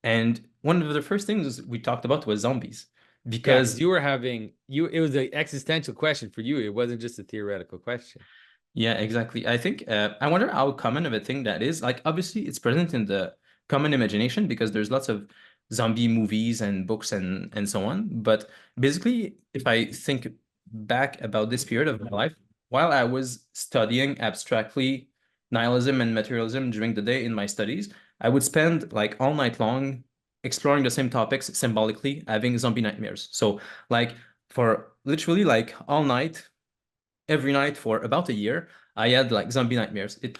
And one of the first things we talked about was zombies Yeah, because because you were having you it was an existential question for you. It wasn't just a theoretical question. yeah, exactly. I think I wonder how common of a thing that is. Like, obviously, it's present in the common imagination because there's lots of zombie movies and books and so on. But basically, if I think back about this period of my life, while I was studying abstractly nihilism and materialism during the day in my studies, I would spend like all night long exploring the same topics symbolically, having zombie nightmares. So, like, for literally like all night every night for about a year, I had like zombie nightmares. It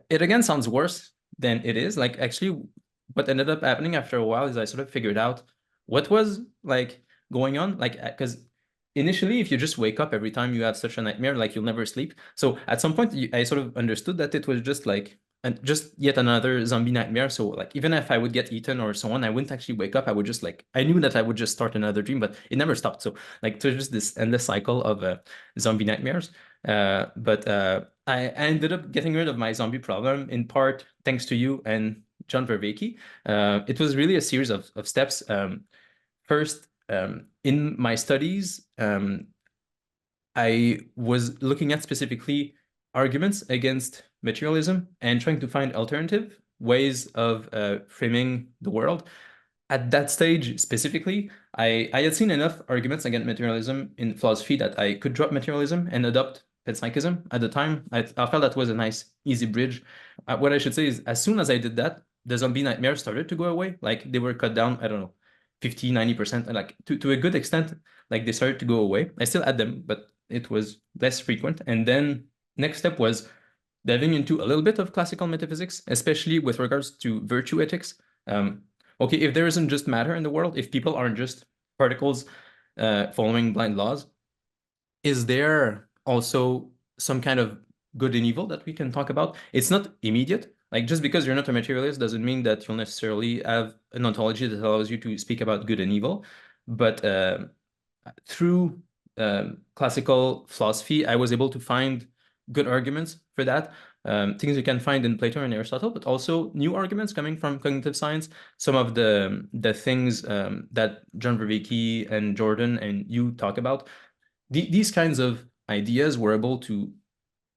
again sounds worse than it is. Like actually, what ended up happening after a while is I sort of figured out what was like going on. Like because initially, if you just wake up every time you have such a nightmare, like you'll never sleep. So at some point, I sort of understood that it was just like and just yet another zombie nightmare. So like even if I would get eaten or so on, I wouldn't actually wake up. I would just like I knew that I would just start another dream, but it never stopped. So like there's just this endless cycle of zombie nightmares. I ended up getting rid of my zombie problem in part thanks to you and John Vervaeke. It was really a series of steps. First, in my studies, I was looking at specifically arguments against materialism and trying to find alternative ways of framing the world. At that stage specifically, I had seen enough arguments against materialism in philosophy that I could drop materialism and adopt panpsychism at the time. I felt that was a nice, easy bridge. What I should say is, as soon as I did that, the zombie nightmares started to go away. Like they were cut down, I don't know, 50, 90%, and like to a good extent, like they started to go away. I still had them, but it was less frequent. And then next step was diving into a little bit of classical metaphysics, especially with regards to virtue ethics. Um, okay, if there isn't just matter in the world, if people aren't just particles following blind laws, is there also some kind of good and evil that we can talk about? It's not immediate. Like just because you're not a materialist doesn't mean that you'll necessarily have an ontology that allows you to speak about good and evil. But through classical philosophy, I was able to find good arguments for that. Things you can find in Plato and Aristotle, but also new arguments coming from cognitive science. Some of the things that John Vervaeke and Jordan and you talk about, these kinds of ideas were able to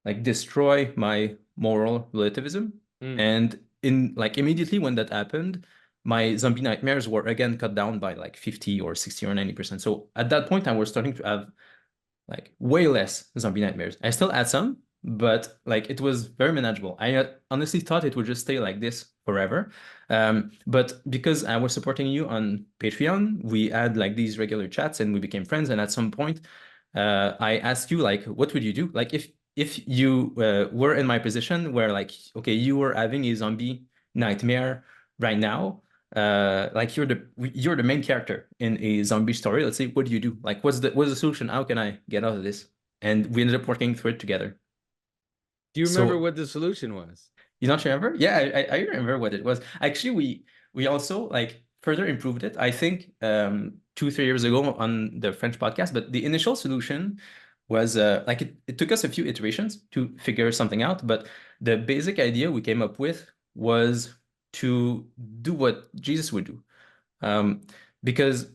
like destroy my moral relativism. Mm. And in like immediately when that happened, my zombie nightmares were again cut down by like 50 or 60 or 90%. So at that point, I was starting to have like way less zombie nightmares. I still had some, but like it was very manageable. I honestly thought it would just stay like this forever. But because I was supporting you on Patreon, we had like these regular chats and we became friends. And at some point, I asked you like, what would you do? Like if you were in my position where like, okay, you were having a zombie nightmare right now, like you're the main character in a zombie story. Let's say, what do you do? Like, what's the solution? How can I get out of this? And we ended up working through it together. Do you remember So what the solution was? you not remember? Yeah, I remember what it was. Actually, we also like further improved it. I think 2, 3 years ago on the French podcast. But the initial solution was like it took us a few iterations to figure something out. But the basic idea we came up with was to do what Jesus would do. Um, because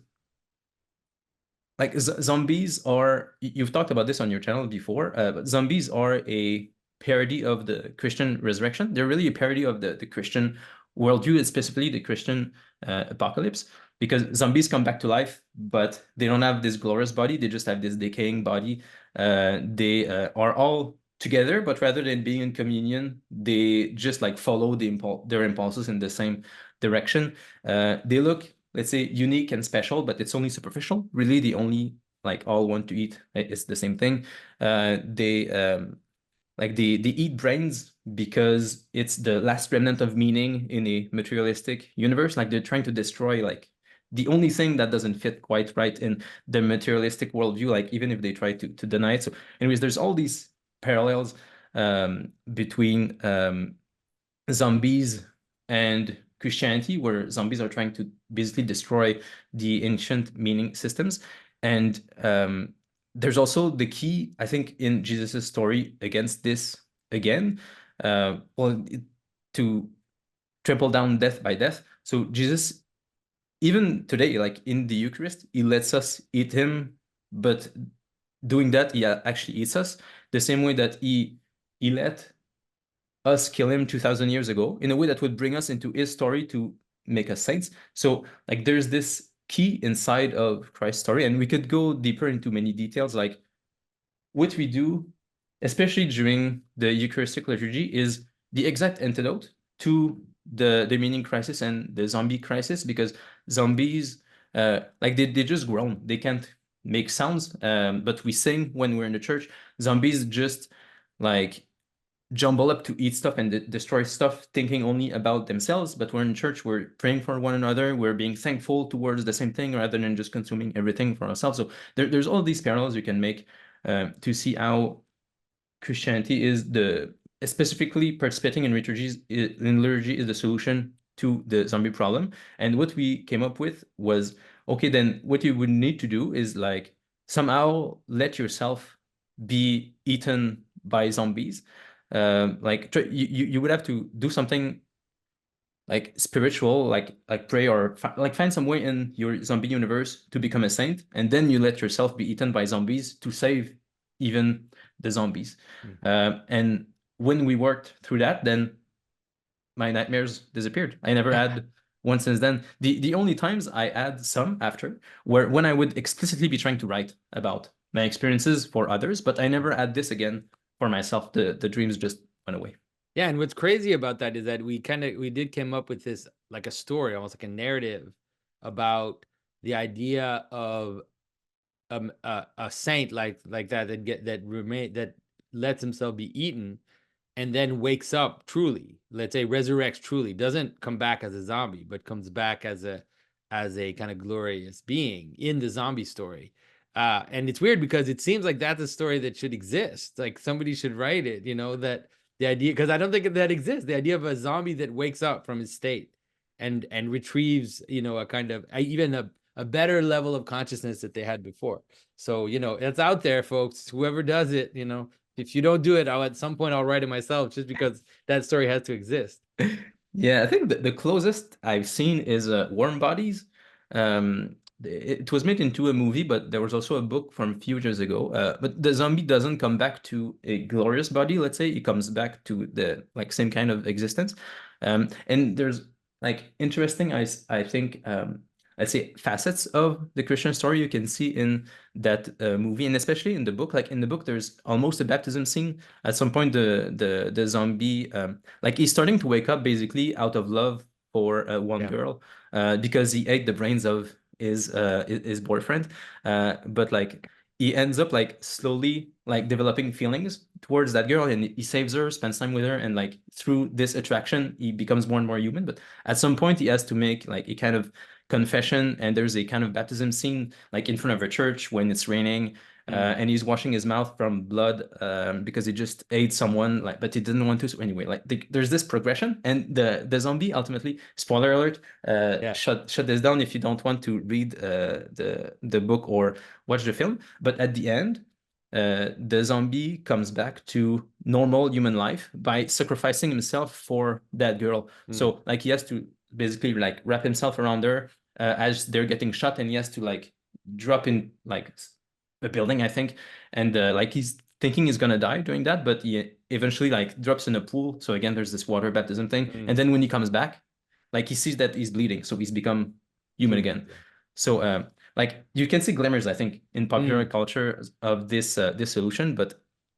like zombies are, you've talked about this on your channel before, but zombies are a parody of the Christian resurrection. They're really a parody of the Christian worldview, specifically the Christian apocalypse, because zombies come back to life, but they don't have this glorious body. They just have this decaying body. They are all together, but rather than being in communion, they just like follow their impulses in the same direction. They look, let's say, unique and special, but it's only superficial. Really, they only like all want to eat. It's the same thing. They like they eat brains because it's the last remnant of meaning in a materialistic universe. Like they're trying to destroy like the only thing that doesn't fit quite right in the materialistic worldview, like even if they try to deny it. So, anyways, there's all these parallels between zombies and Christianity, where zombies are trying to basically destroy the ancient meaning systems. And there's also the key, I think, in Jesus's story against this again, to triple down death by death. So Jesus, even today, like in the Eucharist, he lets us eat him, but doing that, he actually eats us the same way that he let us kill him 2000 years ago in a way that would bring us into his story to make us saints. So like there's this key inside of Christ's story, and we could go deeper into many details, like what we do, especially during the Eucharistic liturgy, is the exact antidote to the meaning crisis and the zombie crisis, because zombies, like they just groan. They can't make sounds, but we sing when we're in the church. Zombies just like jumble up to eat stuff and destroy stuff, thinking only about themselves. But we're in church, we're praying for one another, we're being thankful towards the same thing rather than just consuming everything for ourselves. So there's all these parallels you can make to see how Christianity is specifically participating in liturgy is the solution to the zombie problem. And what we came up with was, okay, then what you would need to do is like somehow let yourself be eaten by zombies. Like you would have to do something like spiritual, like pray or like find some way in your zombie universe to become a saint, and then you let yourself be eaten by zombies to save even the zombies. Mm. And when we worked through that, then my nightmares disappeared. I never had one since then. The only times I had some after were when I would explicitly be trying to write about my experiences for others, but I never had this again for myself. The dreams just went away. Yeah, and what's crazy about that is that we did come up with this like a story, almost like a narrative about the idea of a saint like that that lets himself be eaten and then wakes up truly, let's say resurrects truly, doesn't come back as a zombie, but comes back as a kind of glorious being in the zombie story. And it's weird because it seems like that's a story that should exist. Like somebody should write it, that the idea, because I don't think that exists. The idea of a zombie that wakes up from his state and retrieves, a kind of even a better level of consciousness that they had before. So, it's out there, folks. Whoever does it, if you don't do it, at some point I'll write it myself just because that story has to exist. Yeah, I think the closest I've seen is Warm Bodies. It was made into a movie, but there was also a book from a few years ago. But the zombie doesn't come back to a glorious body, let's say. It comes back to the like same kind of existence. And there's like interesting, I think, let's say facets of the Christian story you can see in that movie, and especially in the book. Like in the book, there's almost a baptism scene. At some point, the zombie like he's starting to wake up basically out of love for one Yeah. girl because he ate the brains of his boyfriend. But like he ends up like slowly like developing feelings towards that girl, and he saves her, spends time with her, and like through this attraction, he becomes more and more human. But at some point, he has to make like a kind of confession, and there's a kind of baptism scene like in front of a church when it's raining, and he's washing his mouth from blood because he just ate someone, like, but he didn't want to. So anyway, like there's this progression, and the zombie ultimately, spoiler alert, Yeah. shut this down if you don't want to read the book or watch the film. But at the end, the zombie comes back to normal human life by sacrificing himself for that girl. So like he has to basically like wrap himself around her as they're getting shot, and he has to like drop in like a building, I think, and like he's thinking he's gonna die doing that, but he eventually like drops in a pool. So again, there's this water baptism thing, and then when he comes back, like he sees that he's bleeding, so he's become human Human again. again. So like you can see glimmers, I think, in popular culture of this solution, but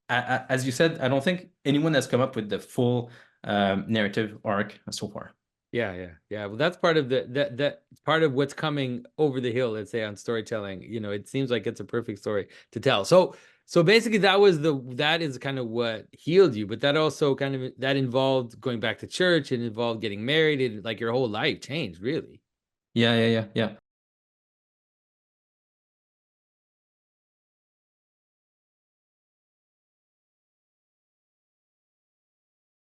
as you said, I don't think anyone has come up with the full narrative arc so far. Yeah. Well, that's part of that part of what's coming over the hill, let's say, on storytelling. It seems like it's a perfect story to tell. So basically that is kind of what healed you, but that also kind of that involved going back to church, and involved getting married, and like your whole life changed, really. Yeah.